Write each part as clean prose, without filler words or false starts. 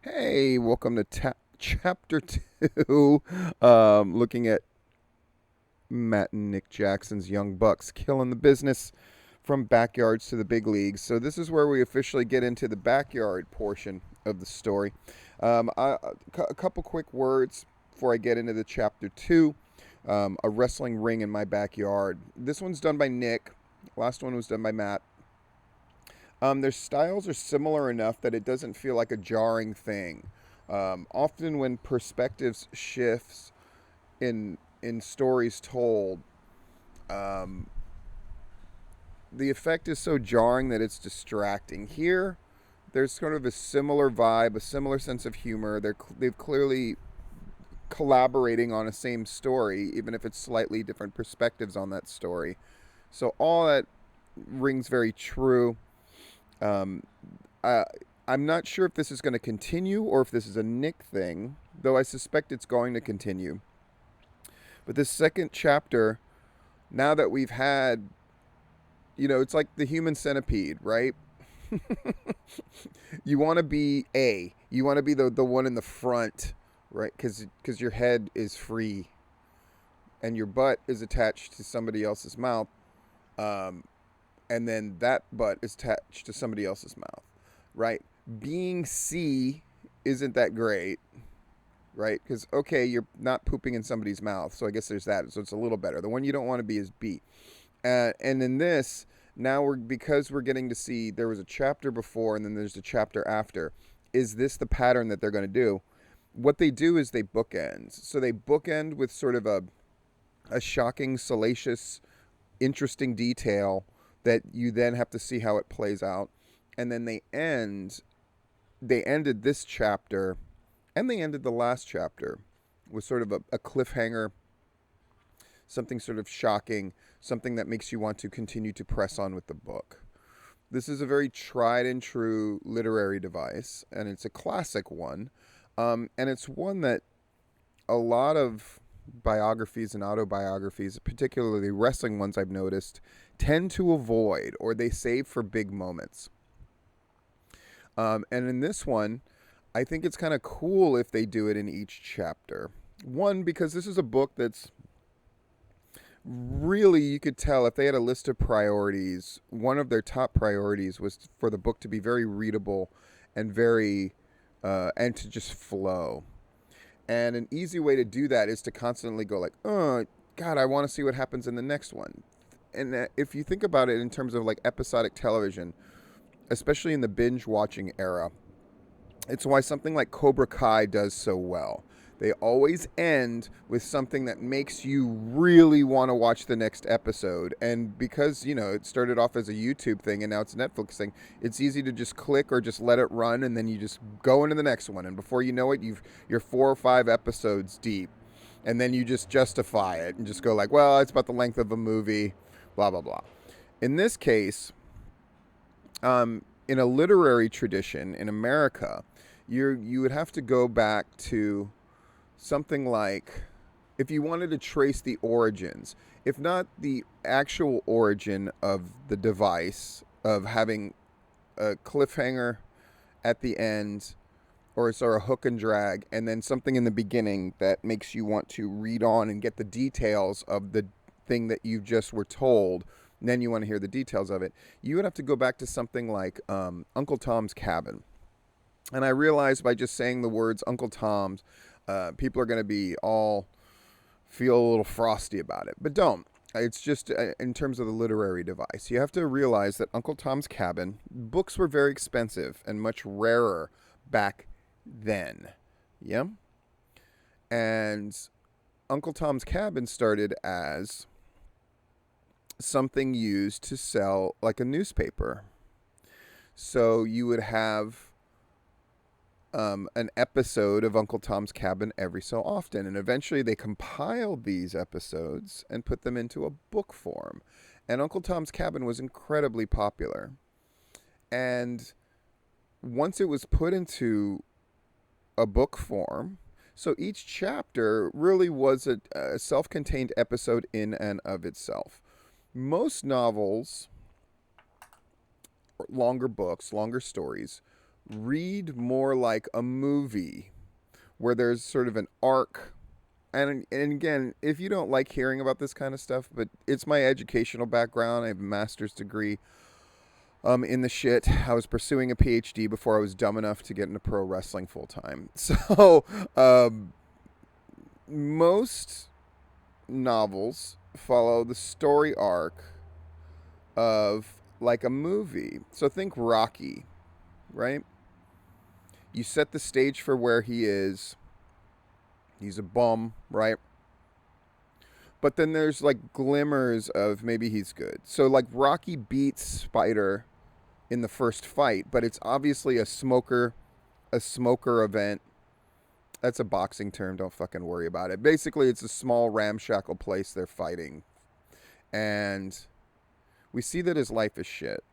Hey, welcome to chapter 2, looking at Matt and Nick Jackson's Young Bucks killing the business from backyards to the big leagues. So this is where we officially get into the backyard portion of the story. A couple quick words before I get into the chapter 2. A wrestling ring in my backyard. This one's done by Nick. Last one was done by Matt. Their styles are similar enough that it doesn't feel like a jarring thing. Often, when perspectives shifts in stories told, um, the effect is so jarring that it's distracting. Here, there's sort of a similar vibe, a similar sense of humor. They've clearly collaborating on a same story, even if it's slightly different perspectives on that story. So all that rings very true. Um, I, I'm not sure if this is going to continue or if this is a Nick thing, though I suspect it's going to continue. But this second chapter, now that we've had, it's like the human centipede, right? You want to be A. You want to be the one in the front, right? Because your head is free and your butt is attached to somebody else's mouth. Um, and then that butt is attached to somebody else's mouth, right? Being C isn't that great, right? Because, okay, you're not pooping in somebody's mouth, so I guess there's that. So it's a little better. The one you don't want to be is B. And in this, now because we're getting to see there was a chapter before and then there's a chapter after. Is this the pattern that they're going to do? What they do is they bookend. So they bookend with sort of a shocking, salacious, interesting detail that you then have to see how it plays out. And then they ended this chapter and they ended the last chapter with sort of a cliffhanger, something sort of shocking, something that makes you want to continue to press on with the book. This is a very tried and true literary device, and it's a classic one. And it's one that a lot of biographies and autobiographies, particularly wrestling ones I've noticed, tend to avoid or they save for big moments. And in this one, I think it's kind of cool if they do it in each chapter. One, because this is a book that's really, you could tell if they had a list of priorities, one of their top priorities was for the book to be very readable and and to just flow. And an easy way to do that is to constantly go like, oh, God, I want to see what happens in the next one. And if you think about it in terms of like episodic television, especially in the binge watching era, it's why something like Cobra Kai does so well. They always end with something that makes you really want to watch the next episode. And because, it started off as a YouTube thing and now it's a Netflix thing, it's easy to just click or just let it run and then you just go into the next one. And before you know it, you're 4 or 5 episodes deep. And then you just justify it and just go like, well, it's about the length of a movie, blah, blah, blah. In this case, in a literary tradition in America, you would have to go back to something like, if you wanted to trace the origins, if not the actual origin of the device of having a cliffhanger at the end or sort of hook and drag and then something in the beginning that makes you want to read on and get the details of the thing that you just were told, and then you want to hear the details of it, you would have to go back to something like Uncle Tom's Cabin. And I realized by just saying the words Uncle Tom's, people are going to be all feel a little frosty about it. But don't. It's just in terms of the literary device. You have to realize that Uncle Tom's Cabin, books were very expensive and much rarer back then. Yeah? And Uncle Tom's Cabin started as something used to sell like a newspaper. So you would have an episode of Uncle Tom's Cabin every so often. And eventually they compiled these episodes and put them into a book form. And Uncle Tom's Cabin was incredibly popular. And once it was put into a book form, so each chapter really was a self-contained episode in and of itself. Most novels, longer books, longer stories, read more like a movie where there's sort of an arc. And again, if you don't like hearing about this kind of stuff, but it's my educational background. I have a master's degree in the shit. I was pursuing a PhD before I was dumb enough to get into pro wrestling full time. So most novels follow the story arc of like a movie. So think Rocky, right? You set the stage for where he is. He's a bum, right? But then there's like glimmers of maybe he's good. So like Rocky beats Spider in the first fight, but it's obviously a smoker event. That's a boxing term, don't fucking worry about it. Basically it's a small ramshackle place they're fighting. And we see that his life is shit.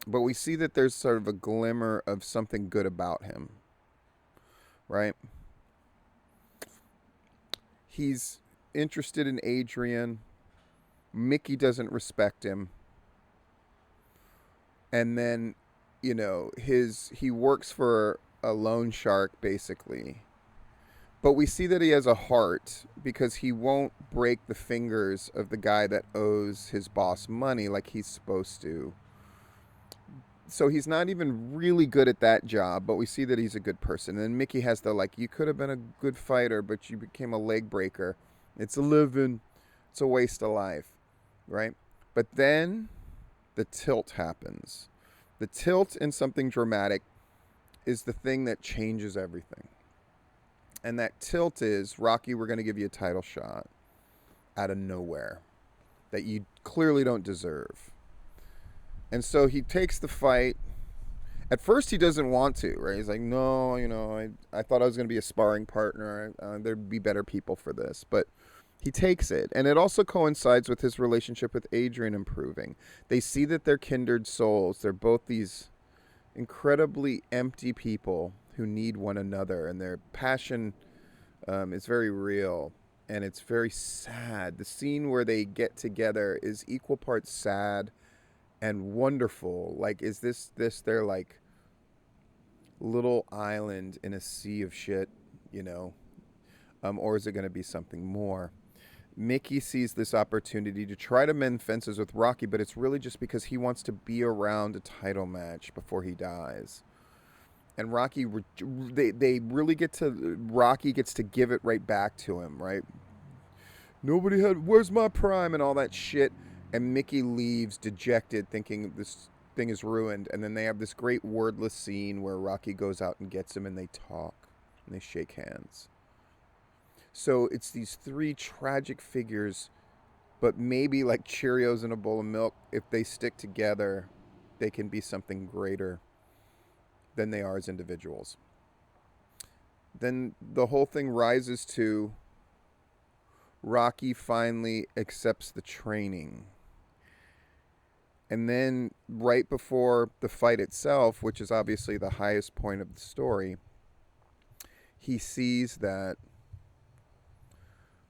But we see that there's sort of a glimmer of something good about him. Right? He's interested in Adrian. Mickey doesn't respect him. And then, you know, he works for a loan shark, basically. But we see that he has a heart because he won't break the fingers of the guy that owes his boss money like he's supposed to. So he's not even really good at that job, but we see that he's a good person. And then Mickey has the, like, you could have been a good fighter, but you became a leg breaker. It's a living. It's a waste of life, right? But then the tilt happens. The tilt in something dramatic is the thing that changes everything. And that tilt is, Rocky, we're going to give you a title shot out of nowhere that you clearly don't deserve. And so he takes the fight. At first, he doesn't want to, right? He's like, no, you know, I thought I was going to be a sparring partner. There'd be better people for this. But he takes it. And it also coincides with his relationship with Adrian improving. They see that they're kindred souls. They're both these incredibly empty people who need one another. And their passion is very real. And it's very sad. The scene where they get together is equal parts sad and wonderful. Like, is this their like little island in a sea of shit, you know? Or is it going to be something more? Mickey sees this opportunity to try to mend fences with Rocky, but it's really just because he wants to be around a title match before he dies. And Rocky, they really get to, Rocky gets to give it right back to him, right? Nobody had, where's my prime and all that shit. And Mickey leaves dejected, thinking this thing is ruined. And then they have this great wordless scene where Rocky goes out and gets him and they talk and they shake hands. So it's these three tragic figures, but maybe like Cheerios in a bowl of milk, if they stick together, they can be something greater than they are as individuals. Then the whole thing rises to Rocky finally accepts the training. And then right before the fight itself, which is obviously the highest point of the story, he sees that,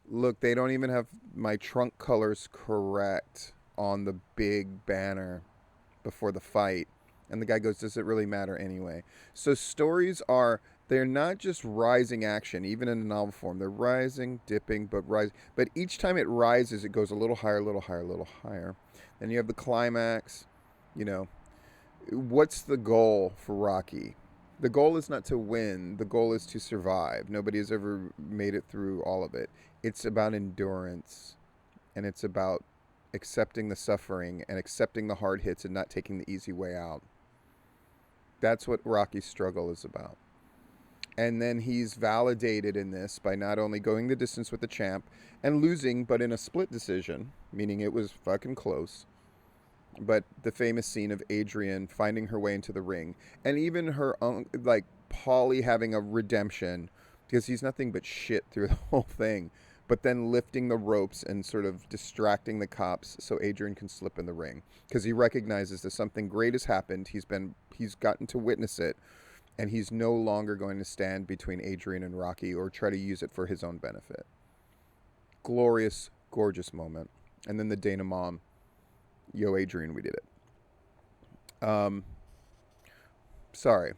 look, they don't even have my trunk colors correct on the big banner before the fight. And the guy goes, does it really matter anyway? So stories are, they're not just rising action, even in a novel form. They're rising, dipping, but rising. But each time it rises, it goes a little higher, a little higher, a little higher. Then you have the climax. You know, what's the goal for Rocky? The goal is not to win. The goal is to survive. Nobody has ever made it through all of it. It's about endurance. And it's about accepting the suffering and accepting the hard hits and not taking the easy way out. That's what Rocky's struggle is about. And then he's validated in this by not only going the distance with the champ and losing, but in a split decision, meaning it was fucking close. But the famous scene of Adrian finding her way into the ring, and even her own, like, Paulie having a redemption, because he's nothing but shit through the whole thing, but then lifting the ropes and sort of distracting the cops so Adrian can slip in the ring, because he recognizes that something great has happened. He's gotten to witness it, and he's no longer going to stand between Adrian and Rocky or try to use it for his own benefit. Glorious, gorgeous moment. And then the Dana mom, yo, Adrian, we did it. Sorry.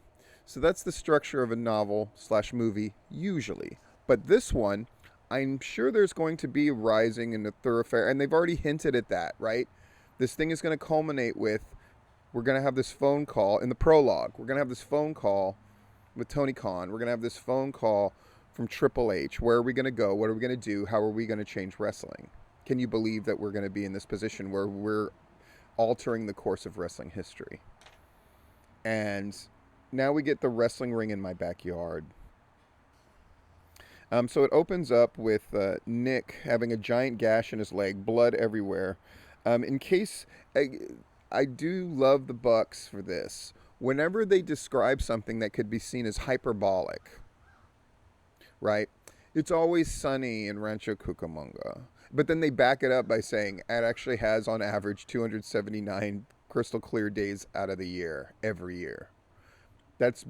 So that's the structure of a novel slash movie, usually. But this one, I'm sure there's going to be rising in the thoroughfare, and they've already hinted at that, right? This thing is going to culminate with, we're going to have this phone call in the prologue. We're going to have this phone call with Tony Khan. We're going to have this phone call from Triple H. Where are we going to go? What are we going to do? How are we going to change wrestling? Can you believe that we're going to be in this position where we're altering the course of wrestling history? And now we get the wrestling ring in my backyard. So it opens up with Nick having a giant gash in his leg, blood everywhere. In case, I do love the Bucks for this. Whenever they describe something that could be seen as hyperbolic, right? It's always sunny in Rancho Cucamonga. But then they back it up by saying it actually has, on average, 279 crystal clear days out of the year, every year. That's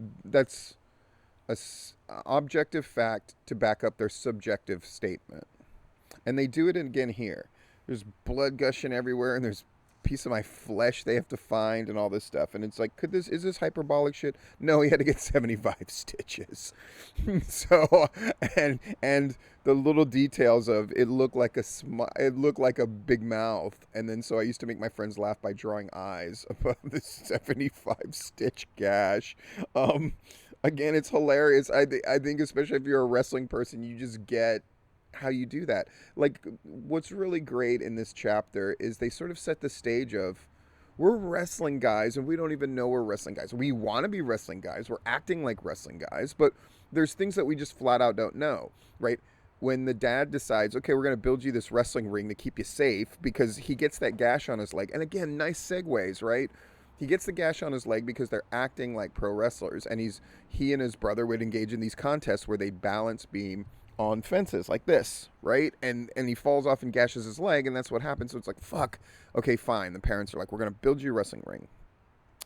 a objective fact to back up their subjective statement. And they do it again here. There's blood gushing everywhere, and there's a piece of my flesh they have to find and all this stuff. And it's like, is this hyperbolic shit? No, he had to get 75 stitches. So, and the little details of it looked like a big mouth. And then so I used to make my friends laugh by drawing eyes above this 75 stitch gash. Again, it's hilarious. I think especially if you're a wrestling person, you just get how you do that. Like, what's really great in this chapter is they sort of set the stage of, we're wrestling guys and we don't even know we're wrestling guys. We want to be wrestling guys. We're acting like wrestling guys, but there's things that we just flat out don't know, right? When the dad decides, okay, we're going to build you this wrestling ring to keep you safe, because he gets that gash on his leg. And again, nice segues, right? He gets the gash on his leg because they're acting like pro wrestlers, and he and his brother would engage in these contests where they'd balance beam on fences like this, right? And he falls off and gashes his leg, and that's what happens. So it's like, fuck, okay, fine. The parents are like, we're going to build you a wrestling ring.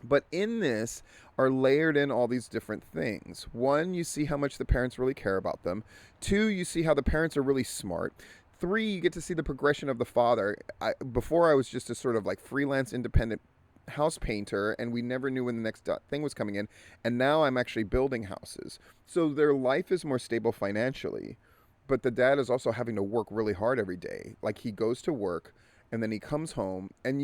But in this are layered in all these different things. One, you see how much the parents really care about them. Two, you see how the parents are really smart. Three, you get to see the progression of the father. Before I was just a sort of like freelance independent house painter, and we never knew when the next thing was coming in, and now I'm actually building houses, so their life is more stable financially, but the dad is also having to work really hard every day. Like, he goes to work and then he comes home, and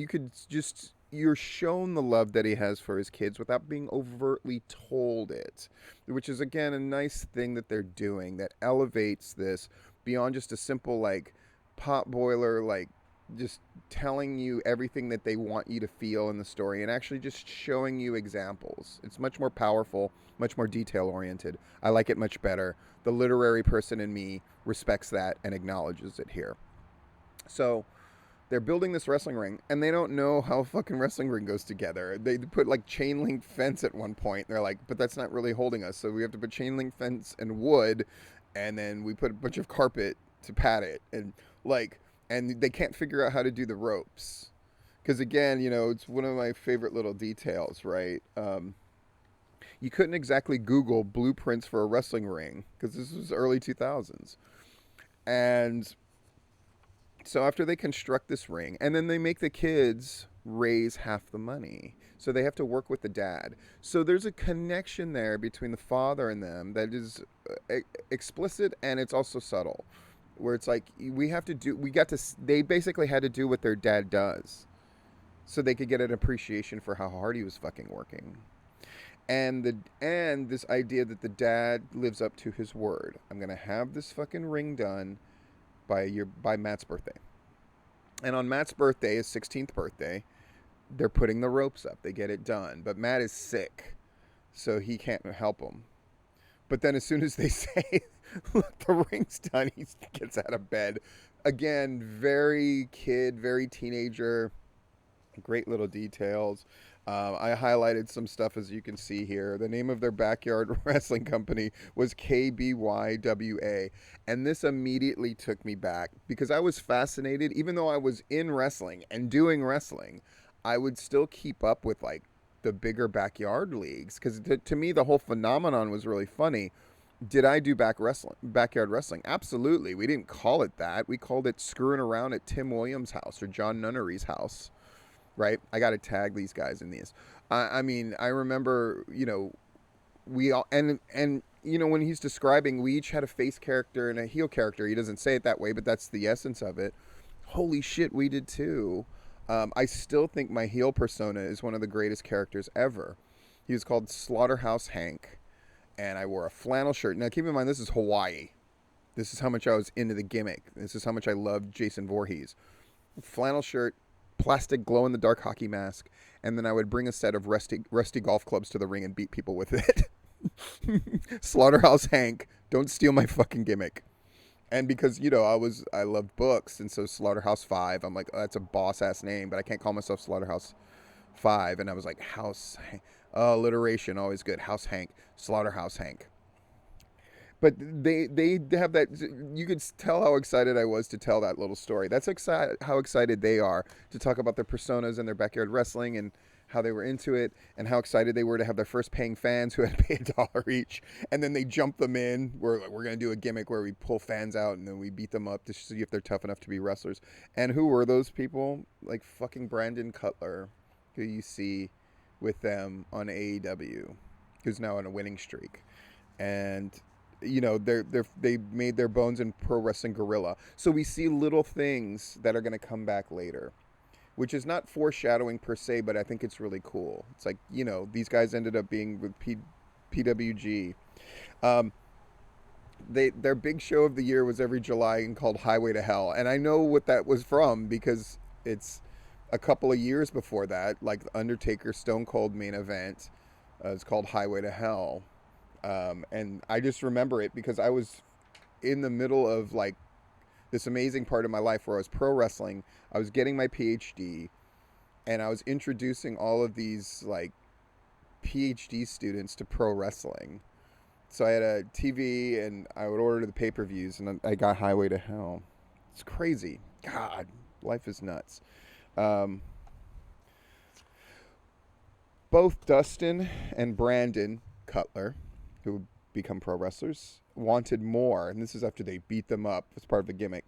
you're shown the love that he has for his kids without being overtly told it, which is again a nice thing that they're doing that elevates this beyond just a simple like pot boiler, like just telling you everything that they want you to feel in the story, and actually just showing you examples. It's much more powerful, much more detail oriented. I like it much better. The literary person in me respects that and acknowledges it here. So they're building this wrestling ring, and they don't know how a fucking wrestling ring goes together. They put like chain link fence at one point. They're like, but that's not really holding us, so we have to put chain link fence and wood, and then we put a bunch of carpet to pad it, and they can't figure out how to do the ropes. Because again, it's one of my favorite little details, right? You couldn't exactly Google blueprints for a wrestling ring, because this was early 2000s. And so after they construct this ring, and then they make the kids raise half the money. So they have to work with the dad. So there's a connection there between the father and them that is explicit, and it's also subtle. Where it's like, they basically had to do what their dad does so they could get an appreciation for how hard he was fucking working. And this idea that the dad lives up to his word. I'm going to have this fucking ring done by Matt's birthday. And on Matt's birthday, his 16th birthday, they're putting the ropes up. They get it done. But Matt is sick, so he can't help him. But then as soon as they say, look, the ring's done, he gets out of bed. Again, very kid, very teenager. Great little details. I highlighted some stuff, as you can see here. The name of their backyard wrestling company was KBYWA. And this immediately took me back, because I was fascinated. Even though I was in wrestling and doing wrestling, I would still keep up with like the bigger backyard leagues, because to me the whole phenomenon was really funny. Did I do backyard wrestling? Absolutely. We didn't call it that. We called it screwing around at Tim Williams' house or John Nunnery's house, right? I got to tag these guys in these. I mean, I remember, we all, and when he's describing, we each had a face character and a heel character. He doesn't say it that way, but that's the essence of it. Holy shit, we did too. I still think my heel persona is one of the greatest characters ever. He was called Slaughterhouse Hank, and I wore a flannel shirt. Now, keep in mind, this is Hawaii. This is how much I was into the gimmick. This is how much I loved Jason Voorhees. Flannel shirt, plastic glow-in-the-dark hockey mask, and then I would bring a set of rusty golf clubs to the ring and beat people with it. Slaughterhouse Hank, don't steal my fucking gimmick. And because, I loved books, and so Slaughterhouse 5, I'm like, oh, that's a boss-ass name, but I can't call myself Slaughterhouse 5. And I was like, House Hank. Oh, alliteration, always good. House Hank, Slaughterhouse Hank. But they have that. You could tell how excited I was to tell that little story. That's how excited they are to talk about their personas and their backyard wrestling and how they were into it and how excited they were to have their first paying fans who had to pay $1 each. And then they jump them in. We're going to do a gimmick where we pull fans out and then we beat them up to see if they're tough enough to be wrestlers. And who were those people? Like fucking Brandon Cutler, who you see with them on AEW, who's now on a winning streak. And they made their bones in Pro Wrestling Guerrilla. So we see little things that are going to come back later, which is not foreshadowing per se, but I think it's really cool. It's like, these guys ended up being with PWG. Their big show of the year was every July and called Highway to Hell. And I know what that was from because it's a couple of years before that, like the Undertaker Stone Cold main event. It's called Highway to Hell. And I just remember it because I was in the middle of like this amazing part of my life where I was pro wrestling. I was getting my PhD and I was introducing all of these like PhD students to pro wrestling. So I had a TV and I would order the pay-per-views and I got Highway to Hell. It's crazy. God, life is nuts. Both Dustin and Brandon Cutler, who become pro wrestlers, wanted more, and this is after they beat them up as part of the gimmick,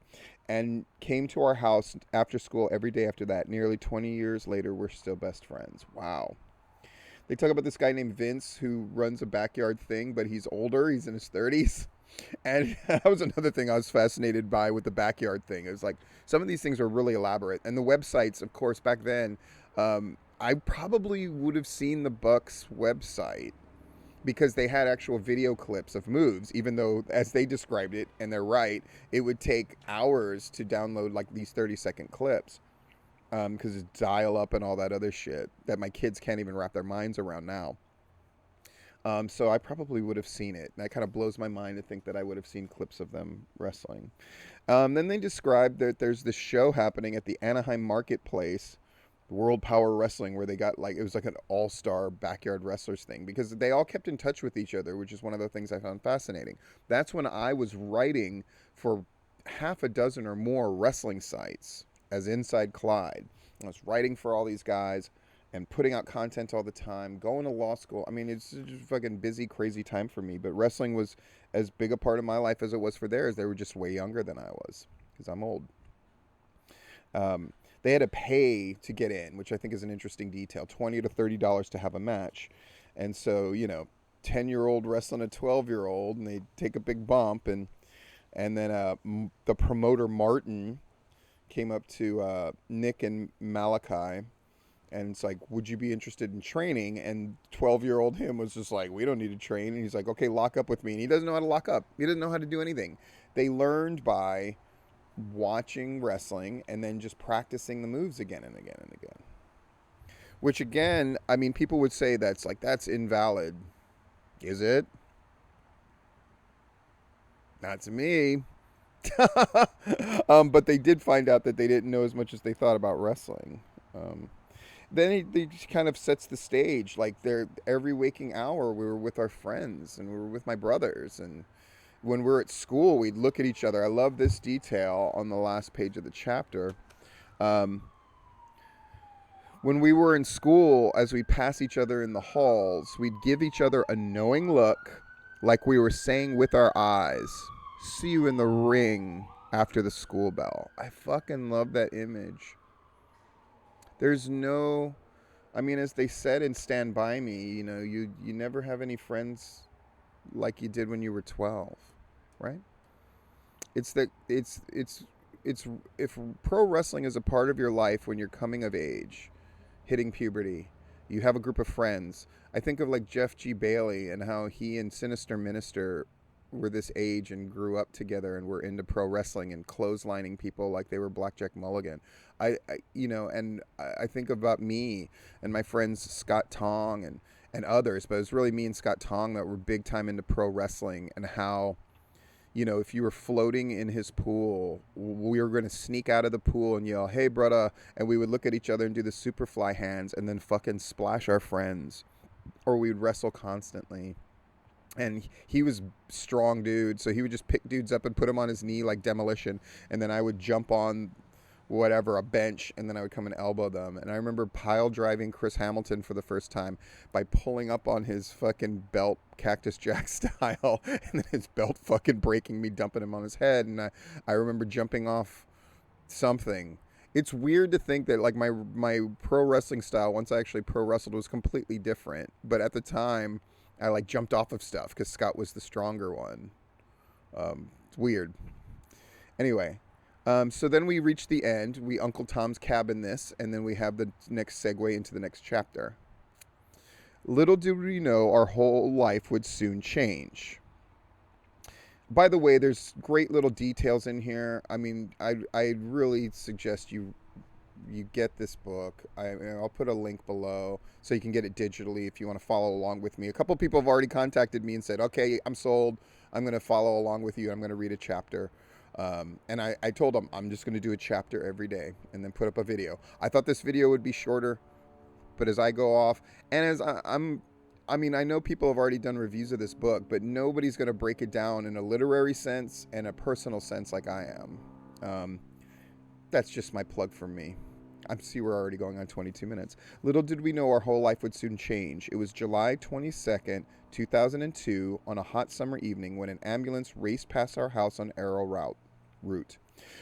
and came to our house after school every day after that. Nearly 20 years later, we're still best friends. Wow. They talk about this guy named Vince who runs a backyard thing, but he's older. He's in his 30s. And that was another thing I was fascinated by with the backyard thing. It was like some of these things were really elaborate. And the websites, of course, back then, I probably would have seen the Bucks website because they had actual video clips of moves, even though, as they described it, and they're right, it would take hours to download like these 30-second clips because it's dial up and all that other shit that my kids can't even wrap their minds around now. So I probably would have seen it. And that kind of blows my mind to think that I would have seen clips of them wrestling. Then they described that there's this show happening at the Anaheim Marketplace, World Power Wrestling, where they got like, it was like an all-star backyard wrestlers thing because they all kept in touch with each other, which is one of the things I found fascinating. That's when I was writing for half a dozen or more wrestling sites as Inside Clyde. I was writing for all these guys and putting out content all the time, going to law school. I mean, it's just a fucking busy, crazy time for me. But wrestling was as big a part of my life as it was for theirs. They were just way younger than I was because I'm old. They had to pay to get in, which I think is an interesting detail, $20 to $30 to have a match. And so, 10-year-old wrestling a 12-year-old, and they take a big bump. And then the promoter, Martin, came up to Nick and Malachi, and it's like, would you be interested in training? And 12-year-old him was just like, we don't need to train. And he's like, okay, lock up with me. And he doesn't know how to lock up. He doesn't know how to do anything. They learned by watching wrestling and then just practicing the moves again and again and again. Which again, I mean, people would say that's invalid. Is it? Not to me. But they did find out that they didn't know as much as they thought about wrestling. Then he just kind of sets the stage. Like, every waking hour, we were with our friends and we were with my brothers. And when we were at school, we'd look at each other. I love this detail on the last page of the chapter. When we were in school, as we pass each other in the halls, we'd give each other a knowing look, like we were saying with our eyes, "See you in the ring after the school bell." I fucking love that image. There's no I mean, as they said in Stand By Me, you never have any friends like you did when you were 12, right? It's that it's if pro wrestling is a part of your life when you're coming of age, hitting puberty, you have a group of friends. I think of like Jeff G. Bailey and how he and Sinister Minister were this age and grew up together and were into pro wrestling and clotheslining people like they were Blackjack Mulligan. I think about me and my friends Scott Tong and others, but it was really me and Scott Tong that were big time into pro wrestling, and how if you were floating in his pool, we were going to sneak out of the pool and yell, "Hey, brother," and we would look at each other and do the superfly hands and then fucking splash our friends, or we would wrestle constantly. And he was strong dude, so he would just pick dudes up and put them on his knee like Demolition, and then I would jump on whatever, a bench, and then I would come and elbow them. And I remember pile driving Chris Hamilton for the first time by pulling up on his fucking belt, Cactus Jack style, and then his belt fucking breaking me, dumping him on his head. And I remember jumping off something. It's weird to think that like my pro wrestling style, once I actually pro wrestled, was completely different. But at the time, I like jumped off of stuff because Scott was the stronger one. It's weird. Anyway, so then we reach the end. We Uncle Tom's Cabin this, and then we have the next segue into the next chapter. Little did we know our whole life would soon change. By the way, there's great little details in here. I mean, I really suggest you get this book. I'll put a link below so you can get it digitally if you want to follow along with me. A couple people have already contacted me and said, okay, I'm sold. I'm going to follow along with you. I'm going to read a chapter. And I told them I'm just going to do a chapter every day and then put up a video. I thought this video would be shorter, but as I go off, and as I know people have already done reviews of this book, but nobody's going to break it down in a literary sense and a personal sense like I am. That's just my plug for me. I see we're already going on 22 minutes. Little did we know our whole life would soon change. It was July 22nd, 2002, on a hot summer evening when an ambulance raced past our house on Arrow route.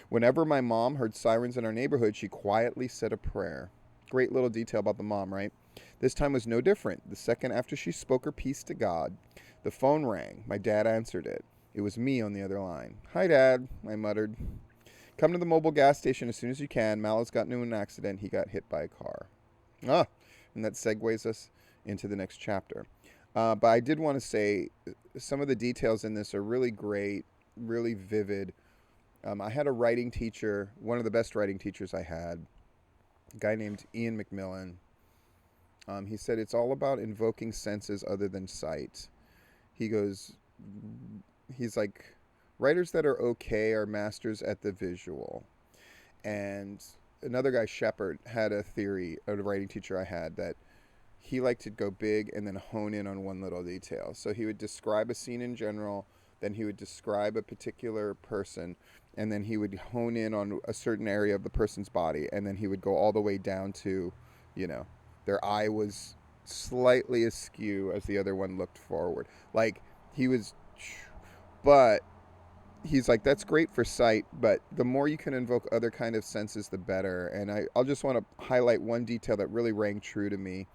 Whenever my mom heard sirens in our neighborhood, she quietly said a prayer. Great little detail about the mom, right? This time was no different. The second after she spoke her piece to God, the phone rang. My dad answered it. It was me on the other line. "Hi, Dad," I muttered. "Come to the mobile gas station as soon as you can. Mal's got into an accident. He got hit by a car." And that segues us into the next chapter. But I did want to say some of the details in this are really great, really vivid. I had a writing teacher, one of the best writing teachers I had, a guy named Ian McMillan. He said it's all about invoking senses other than sight. He's like, writers that are okay are masters at the visual. And another guy, Shepard, had a theory, a writing teacher I had, that he liked to go big and then hone in on one little detail. So he would describe a scene in general, then he would describe a particular person, and then he would hone in on a certain area of the person's body, and then he would go all the way down to, their eye was slightly askew as the other one looked forward. Like, but he's like, that's great for sight, but the more you can invoke other kind of senses, the better. And I'll just want to highlight one detail that really rang true to me.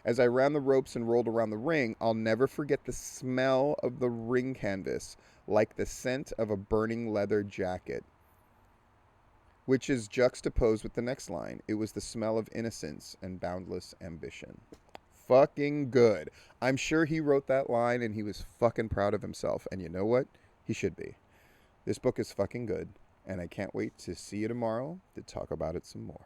As I ran the ropes and rolled around the ring, I'll never forget the smell of the ring canvas, like the scent of a burning leather jacket, which is juxtaposed with the next line. It was the smell of innocence and boundless ambition. Fucking good. I'm sure he wrote that line and he was fucking proud of himself. And you know what? He should be. This book is fucking good, and I can't wait to see you tomorrow to talk about it some more.